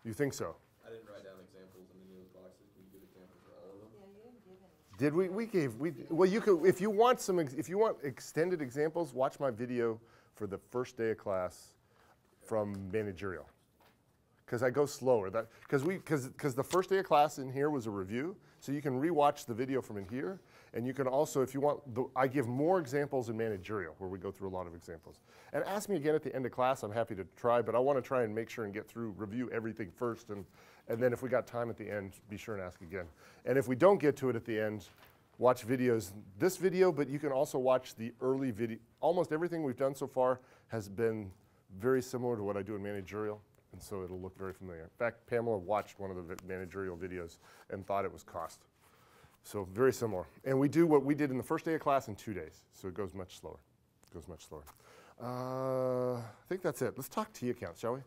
You think so? I didn't write down examples in any of those boxes. Can you give examples for all of them? Yeah, you didn't give any. Well, you could, if you want extended examples, watch my video for the first day of class from Managerial. Because I go slower. Because the first day of class in here was a review, so you can rewatch the video from in here, and you can also, if you want, I give more examples in Managerial, where we go through a lot of examples. And ask me again at the end of class. I'm happy to try, but I want to try and make sure and get through, review everything first, and then if we got time at the end, be sure and ask again. And if we don't get to it at the end, watch videos. This video, but you can also watch the early video. Almost everything we've done so far has been very similar to what I do in Managerial. And so it'll look very familiar. In fact, Pamela watched one of the Managerial videos and thought it was cost. So very similar. And we do what we did in the first day of class in 2 days. So it goes much slower. It goes much slower. I think that's it. Let's talk T accounts, shall we?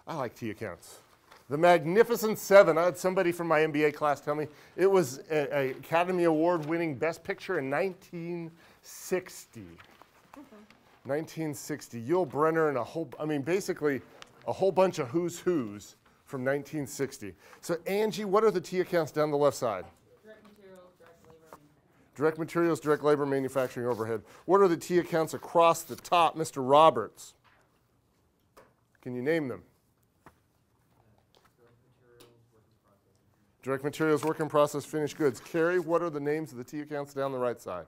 I like T accounts. The Magnificent Seven. I had somebody from my MBA class tell me it was an Academy Award winning Best Picture in 1960. 1960. Yul Brynner and basically a whole bunch of who's who's from 1960. So Angie, what are the T accounts down the left side? Direct materials, direct labor, manufacturing. Direct materials, direct labor, manufacturing overhead. What are the T accounts across the top, Mr. Roberts? Can you name them? Direct materials, work in process, finished goods. Carrie, what are the names of the T accounts down the right side?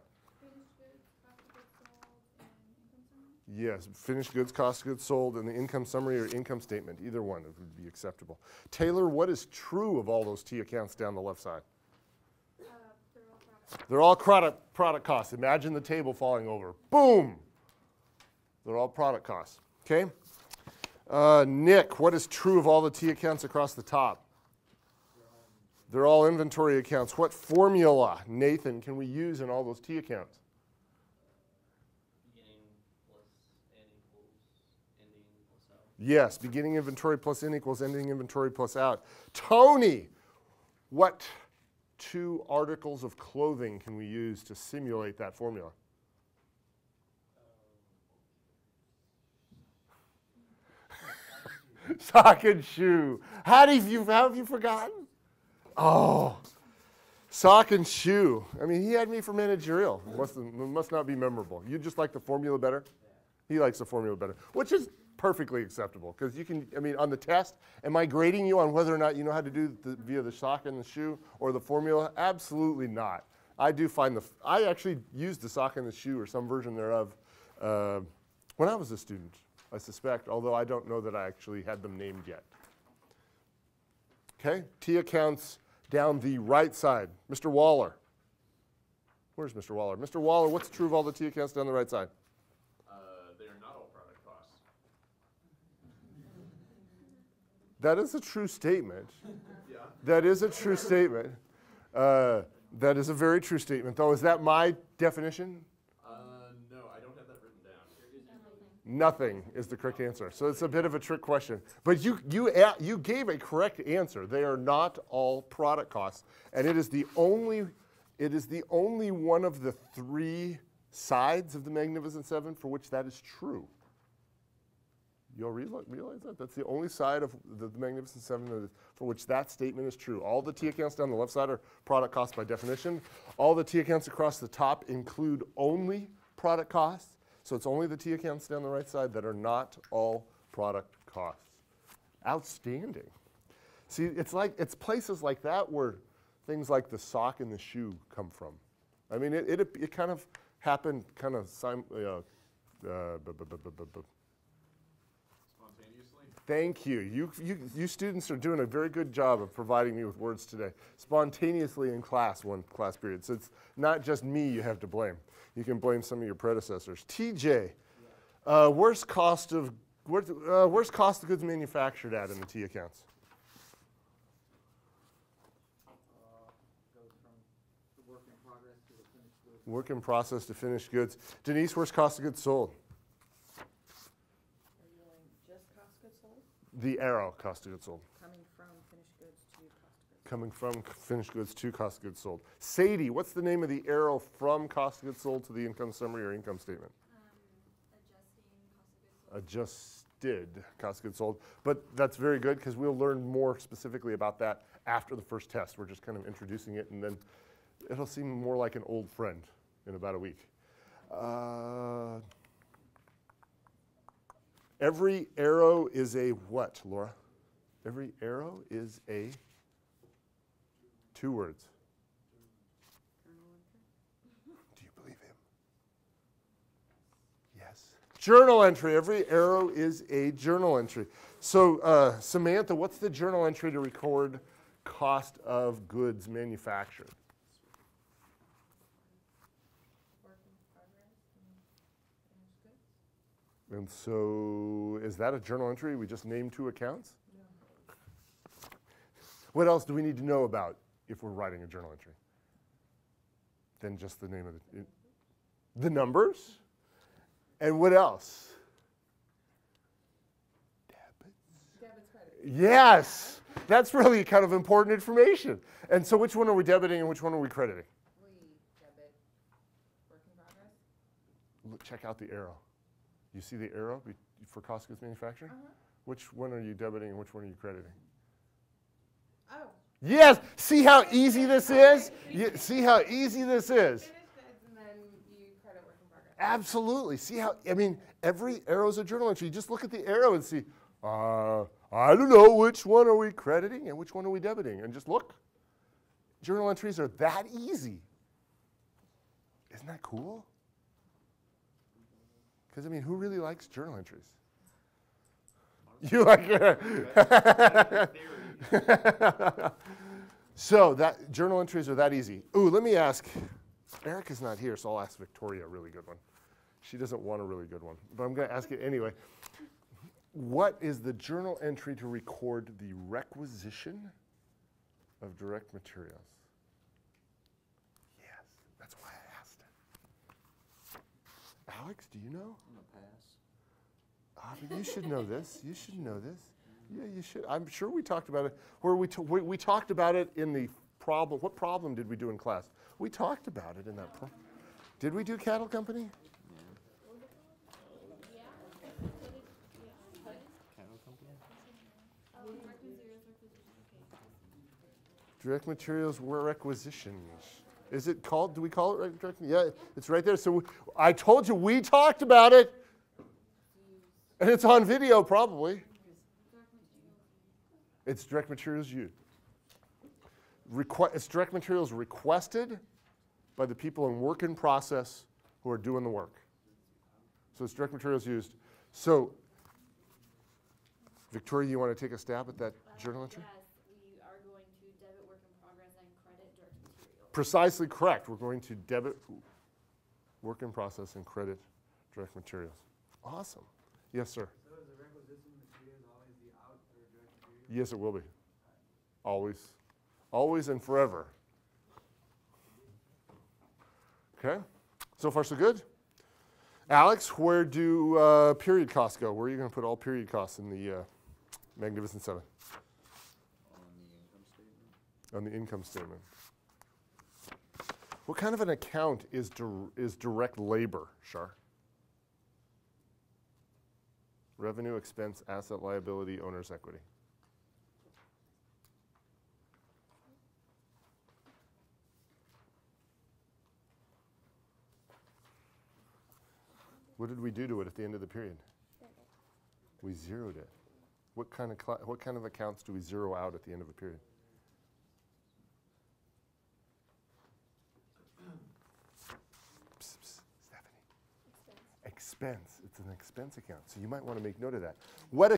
Yes, finished goods, cost of goods sold, and the income summary or income statement. Either one would be acceptable. Taylor, what is true of all those T accounts down the left side? They're all product costs. Imagine the table falling over. Boom! They're all product costs. Okay? Nick, what is true of all the T accounts across the top? They're all inventory accounts. What formula, Nathan, can we use in all those T accounts? Yes, beginning inventory plus in equals ending inventory plus out. Tony, what two articles of clothing can we use to simulate that formula? Sock and shoe. How have you forgotten? Oh, sock and shoe. I mean, he had me for Managerial. Must not be memorable. You just like the formula better? He likes the formula better, which is perfectly acceptable, because you can, on the test, am I grading you on whether or not you know how to do via the sock and the shoe or the formula? Absolutely not. I do find I actually used the sock and the shoe or some version thereof when I was a student, I suspect, although I don't know that I actually had them named yet. Okay, T accounts down the right side. Mr. Waller. Where's Mr. Waller? Mr. Waller, what's true of all the T accounts down the right side? That is a true statement. Yeah. That is a true statement. That is a very true statement, though. Is that my definition? No, I don't have that written down. Nothing is the correct answer. So it's a bit of a trick question. But you gave a correct answer. They are not all product costs, and it is the only one of the three sides of the Magnificent Seven for which that is true. You'll realize that? That's the only side of the Magnificent Seven for which that statement is true. All the T accounts down the left side are product costs by definition. All the T accounts across the top include only product costs. So it's only the T accounts down the right side that are not all product costs. Outstanding. See, it's places like that where things like the sock and the shoe come from. I mean, it kind of happened kind of Thank you. You students are doing a very good job of providing me with words today. Spontaneously in class, one class period. So it's not just me you have to blame. You can blame some of your predecessors. TJ, where's cost of goods manufactured at in the T accounts? Goes from the work in progress to the finished goods. Work in process to finished goods. Denise, where's cost of goods sold? The arrow, cost of goods sold. Coming from finished goods to cost of goods. Coming from finished goods to cost of goods sold. Sadie, what's the name of the arrow from cost of goods sold to the income summary or income statement? Adjusting cost of goods sold. did, cost of goods sold. But that's very good because we'll learn more specifically about that after the first test. We're just kind of introducing it, and then it'll seem more like an old friend in about a week. Every arrow is a what, Laura? Every arrow is a 2 words. Do you believe him? Yes. Journal entry. Every arrow is a journal entry. So, Samantha, what's the journal entry to record cost of goods manufactured? Work in progress and finished goods. And so, is that a journal entry? We just named 2 accounts? No. What else do we need to know about if we're writing a journal entry? Then just the name of the numbers? And what else? Debit's credit. Yes, that's really kind of important information. And so which one are we debiting and which one are we crediting? We debit work in progress. Look, check out the arrow. You see the arrow for cost of goods manufacturing? Uh-huh. Which one are you debiting and which one are you crediting? Oh. Yes, see how easy this is? See how easy this is? Finished goods and then you credit work in progress. Absolutely. See how, I mean, every arrow is a journal entry. You just look at the arrow and see, I don't know which one are we crediting and which one are we debiting, and just look. Journal entries are that easy. Isn't that cool? Because, I mean, who really likes journal entries? You like it? So that journal entries are that easy. Ooh, let me ask. Erica's not here, so I'll ask Victoria a really good one. She doesn't want a really good one, but I'm going to ask it anyway. What is the journal entry to record the requisition of direct materials? Yes, that's why I asked it. Alex, do you know? I'm gonna pass. But you should know this. You should know this. Yeah, you should. I'm sure we talked about it. Where we talked about it in the problem. What problem did we do in class? We talked about it in that problem. Did we do cattle company? Cattle company? Direct materials were requisitions. Is it called, do we call it direct? Yeah, it's right there. So I told you we talked about it. And it's on video probably. It's direct materials used. It's direct materials requested by the people in work in process who are doing the work. So it's direct materials used. So, Victoria, you want to take a stab at that journal entry? Yes, we are going to debit work in progress and credit direct material. Precisely correct. We're going to debit work in process and credit direct materials. Awesome. Yes, sir. So is the requisition materials always the out or direct material? Yes, it will be. Always. Always and forever. Okay. So far, so good. Alex, where do period costs go? Where are you going to put all period costs in the Magnificent Seven? On the income statement. On the income statement. What kind of an account is direct labor, Shar? Revenue, expense, asset, liability, owner's equity. What did we do to it at the end of the period? We zeroed it. What kind of accounts do we zero out at the end of a period? Psst, psst, Stephanie. Expense. It's an expense account. So you might want to make note of that. What